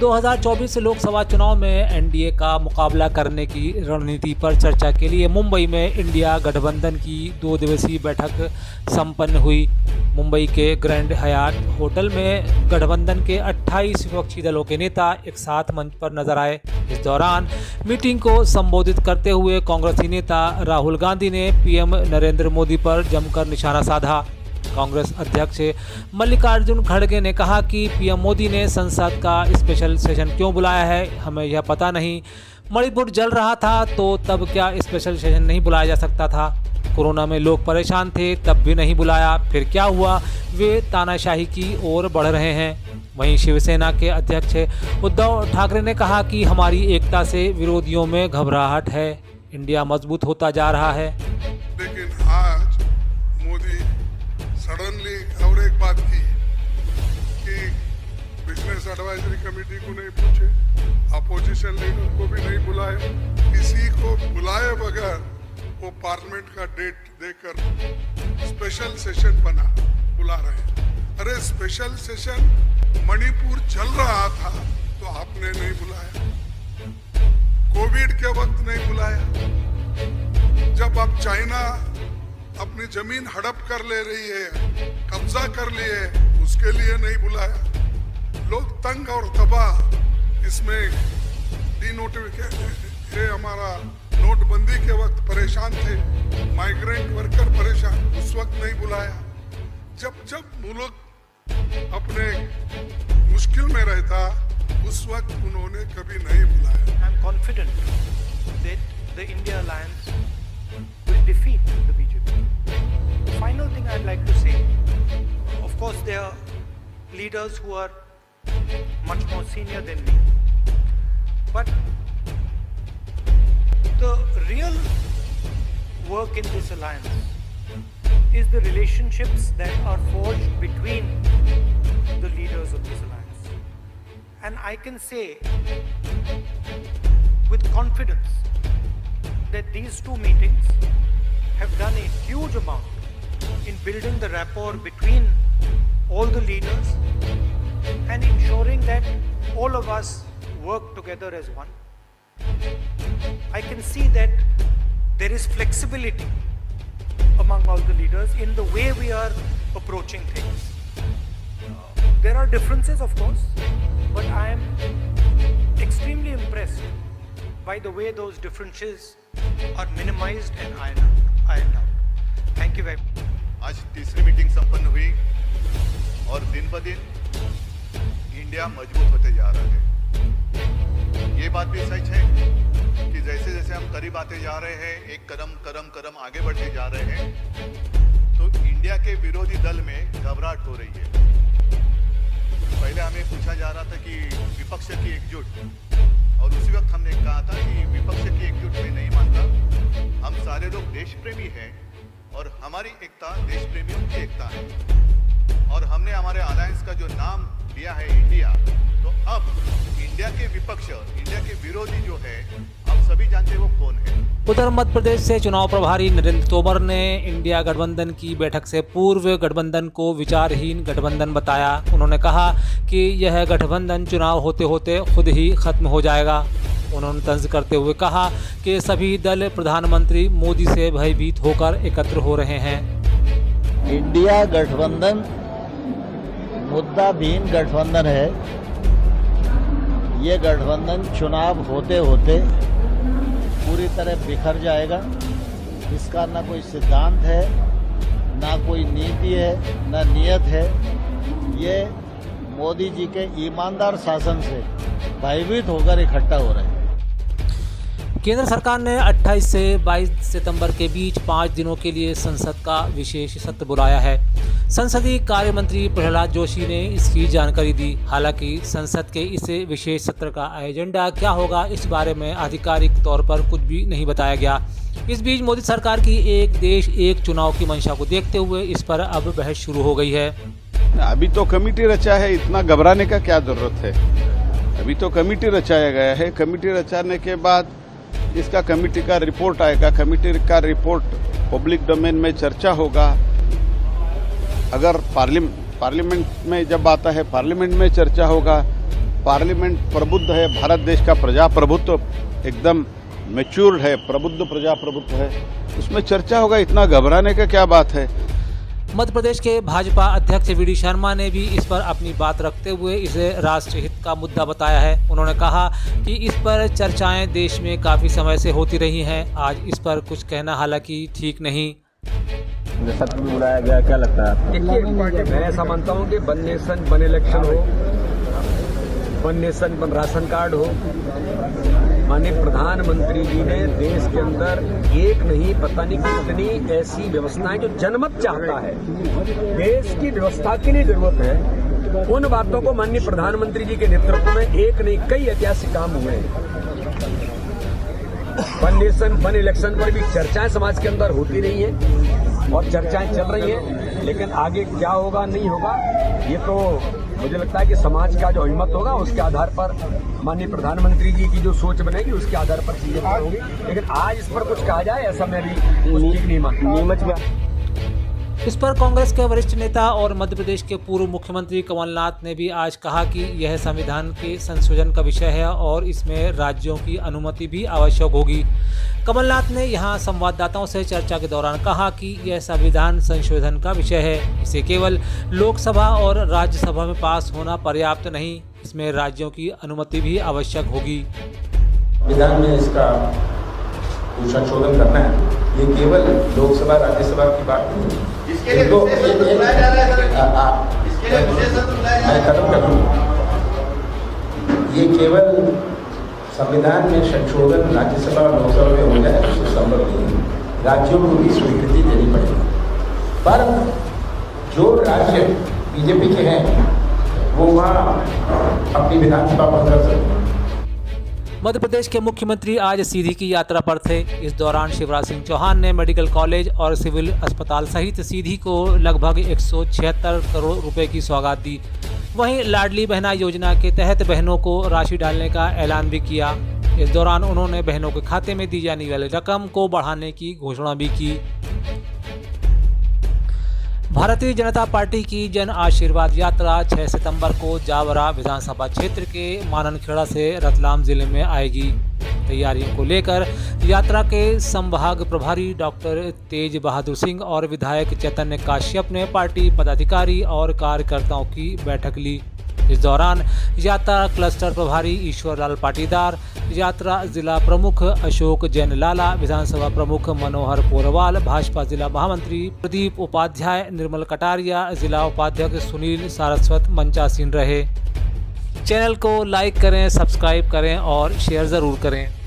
2024 लोकसभा चुनाव में एनडीए का मुकाबला करने की रणनीति पर चर्चा के लिए मुंबई में इंडिया गठबंधन की 2 दिवसीय बैठक संपन्न हुई। मुंबई के ग्रैंड हयात होटल में गठबंधन के 28 विपक्षी दलों के नेता एक साथ मंच पर नजर आए। इस दौरान मीटिंग को संबोधित करते हुए कांग्रेसी नेता राहुल गांधी ने पीएम नरेंद्र मोदी पर जमकर निशाना साधा। कांग्रेस अध्यक्ष मल्लिकार्जुन खड़गे ने कहा कि पीएम मोदी ने संसद का स्पेशल सेशन क्यों बुलाया है, हमें यह पता नहीं। मणिपुर जल रहा था तो तब क्या स्पेशल सेशन नहीं बुलाया जा सकता था? कोरोना में लोग परेशान थे तब भी नहीं बुलाया, फिर क्या हुआ? वे तानाशाही की ओर बढ़ रहे हैं। वहीं शिवसेना के अध्यक्ष उद्धव ठाकरे ने कहा कि हमारी एकता से विरोधियों में घबराहट है, इंडिया मजबूत होता जा रहा है। लेकिन आज मोदी सडनली और एक बात की कि बिजनेस एडवाइजरी कमेटी को नहीं पूछे, अपोजिशन लीडर को भी नहीं बुलाए, किसी को बुलाए बगैर वो पार्लियामेंट का डेट देकर स्पेशल सेशन बुला रहे हैं। अरे स्पेशल सेशन मणिपुर चल रहा था तो आपने नहीं बुलाया, कोविड के वक्त नहीं बुलाया, जब अब चाइना अपनी जमीन हड़प कर ले रही है, कब्जा कर लिए, उसके लिए नहीं बुलाया। लोग तंग और तबाह, इसमें डीनोटिफिकेशन, ये हमारा नोटबंदी के वक्त परेशान थे, माइग्रेंट वर्कर परेशान, उस वक्त नहीं बुलाया। जब मुल्क अपने मुश्किल में रहता उस वक्त उन्होंने कभी नहीं बुलाया। I am confident that the India alliance will defeat the BJP. The final thing I'd like to say, of course there are leaders who are much more senior than me, but the real work in this alliance is the relationships that are forged between the leaders of this alliance. And I can say with confidence that these two meetings have done a huge amount in building the rapport between all the leaders and ensuring that all of us work together as one. I can see that there is flexibility among all the leaders in the way we are approaching things. There are differences, of course, but I am extremely impressed by the way those differences are minimized and ironed out. Thank you very much. आज तीसरी meeting संपन्न हुई और दिन ब दिन India मजबूत होते जा रहा है। ये बात भी सच है कि जैसे जैसे हम करीब आते जा रहे हैं, एक कदम आगे बढ़ते जा रहे हैं, तो इंडिया के विरोधी दल में घबराहट हो रही है। पहले हमें पूछा जा रहा था कि विपक्ष की एकजुट, और उसी वक्त हमने कहा था कि विपक्ष की एकजुट में नहीं मानता, हम सारे लोग देश प्रेमी हैं और हमारी एकता देश प्रेमियों की एकता है। और हमने हमारे अलायंस का जो नाम दिया है इंडिया, तो अब इंडिया के विपक्ष, इंडिया के विरोधी जो है, हम सभी जानते हैं वो कौन है। उधर मध्य प्रदेश से चुनाव प्रभारी नरेंद्र तोमर ने इंडिया गठबंधन की बैठक से पूर्व गठबंधन को विचारहीन गठबंधन बताया। उन्होंने कहा कि यह गठबंधन चुनाव होते होते खुद ही खत्म हो जाएगा। उन्होंने तंज करते हुए कहा कि सभी दल प्रधानमंत्री मोदी से भयभीत होकर एकत्र हो रहे हैं। इंडिया गठबंधन मुद्दाहीन गठबंधन है। ये गठबंधन चुनाव होते होते पूरी तरह बिखर जाएगा। इसका ना कोई सिद्धांत है, ना कोई नीति है, ना नियत है। ये मोदी जी के ईमानदार शासन से भयभीत होकर इकट्ठा हो रहे हैं। केंद्र सरकार ने 28 से 22 सितंबर के बीच 5 दिनों के लिए संसद का विशेष सत्र बुलाया है। संसदीय कार्य मंत्री प्रहलाद जोशी ने इसकी जानकारी दी। हालांकि संसद के इस विशेष सत्र का एजेंडा क्या होगा, इस बारे में आधिकारिक तौर पर कुछ भी नहीं बताया गया। इस बीच मोदी सरकार की एक देश एक चुनाव की मंशा को देखते हुए इस पर अब बहस शुरू हो गई है। अभी तो कमेटी रचा है, इतना घबराने का क्या जरूरत है? अभी तो कमेटी रचाया गया है। कमेटी रचाने के बाद इसका कमेटी का रिपोर्ट आएगा। कमेटी का रिपोर्ट पब्लिक डोमेन में चर्चा होगा। अगर पार्लियामेंट में जब आता है, पार्लियामेंट में चर्चा होगा। पार्लियामेंट प्रबुद्ध है, भारत देश का प्रजाप्रभुत्व एकदम मैच्योर्ड है, प्रबुद्ध प्रजाप्रभुत्व है, उसमें चर्चा होगा। इतना घबराने का क्या बात है। मध्य प्रदेश के भाजपा अध्यक्ष वी.डी. शर्मा ने भी इस पर अपनी बात रखते हुए इसे राष्ट्रहित का मुद्दा बताया है। उन्होंने कहा कि इस पर चर्चाएं देश में काफ़ी समय से होती रही हैं, आज इस पर कुछ कहना हालांकि ठीक नहीं। सत्र में बुलाया गया, क्या लगता है? देखिए, मैं ऐसा मानता हूँ कि वन नेशन वन इलेक्शन हो, one nation one ration card हो। माननीय प्रधानमंत्री जी ने देश के अंदर एक नहीं पता नहीं कितनी ऐसी व्यवस्थाएं जो जनमत चाहता है, देश की व्यवस्था के लिए जरूरत है, उन बातों को माननीय प्रधानमंत्री जी के नेतृत्व में एक नहीं कई ऐतिहासिक काम हुए हैं। वन नेशन वन इलेक्शन पर भी चर्चाएं समाज के अंदर होती रही हैं और चर्चाएं चल रही हैं, लेकिन आगे क्या होगा नहीं होगा ये तो मुझे लगता है कि समाज का जो हिम्मत होगा उसके आधार पर माननीय प्रधानमंत्री जी की जो सोच बनेगी उसके आधार पर चीजें होंगी। लेकिन आज इस पर कुछ कहा जाए ऐसा मैं भी ठीक नहीं मानता। इस पर कांग्रेस के वरिष्ठ नेता और मध्य प्रदेश के पूर्व मुख्यमंत्री कमलनाथ ने भी आज कहा कि यह संविधान के संशोधन का विषय है और इसमें राज्यों की अनुमति भी आवश्यक होगी। कमलनाथ ने यहां संवाददाताओं से चर्चा के दौरान कहा कि यह संविधान संशोधन का विषय है, इसे केवल लोकसभा और राज्यसभा में पास होना पर्याप्त नहीं, इसमें राज्यों की अनुमति भी आवश्यक होगी। संविधान में इसका संशोधन करना है, ये केवल लोकसभा राज्यसभा की बात नहीं है। इसके लिए विशेष सत्र बुलाया जा रहा है। इसके लिए विशेष सत्र बुलाया जा रहा है। मैं खत्म कर दूं। ये केवल संविधान में संशोधन राज्यसभा और लोकसभा में हो जाए तो संभव नहीं है, राज्यों को भी स्वीकृति देनी पड़ेगी। पर जो राज्य बीजेपी के हैं वो वहाँ अपनी विधानसभा बंद कर सकते हैं। मध्य प्रदेश के मुख्यमंत्री आज सीधी की यात्रा पर थे। इस दौरान शिवराज सिंह चौहान ने मेडिकल कॉलेज और सिविल अस्पताल सहित सीधी को लगभग 176 करोड़ रुपए की सौगात दी। वहीं लाडली बहना योजना के तहत बहनों को राशि डालने का ऐलान भी किया। इस दौरान उन्होंने बहनों के खाते में दी जाने वाली रकम को बढ़ाने की घोषणा भी की। भारतीय जनता पार्टी की जन आशीर्वाद यात्रा 6 सितंबर को जावरा विधानसभा क्षेत्र के माननखेड़ा से रतलाम जिले में आएगी। तैयारियों को लेकर यात्रा के संभाग प्रभारी डॉक्टर तेज बहादुर सिंह और विधायक चैतन्य काश्यप ने पार्टी पदाधिकारी और कार्यकर्ताओं की बैठक ली। इस दौरान यात्रा क्लस्टर प्रभारी ईश्वर लाल पाटीदार, यात्रा जिला प्रमुख अशोक जैन लाला, विधानसभा प्रमुख मनोहर पोरवाल, भाजपा जिला महामंत्री प्रदीप उपाध्याय, निर्मल कटारिया, जिला उपाध्यक्ष सुनील सारस्वत मंचासीन रहे। चैनल को लाइक करें, सब्सक्राइब करें और शेयर ज़रूर करें।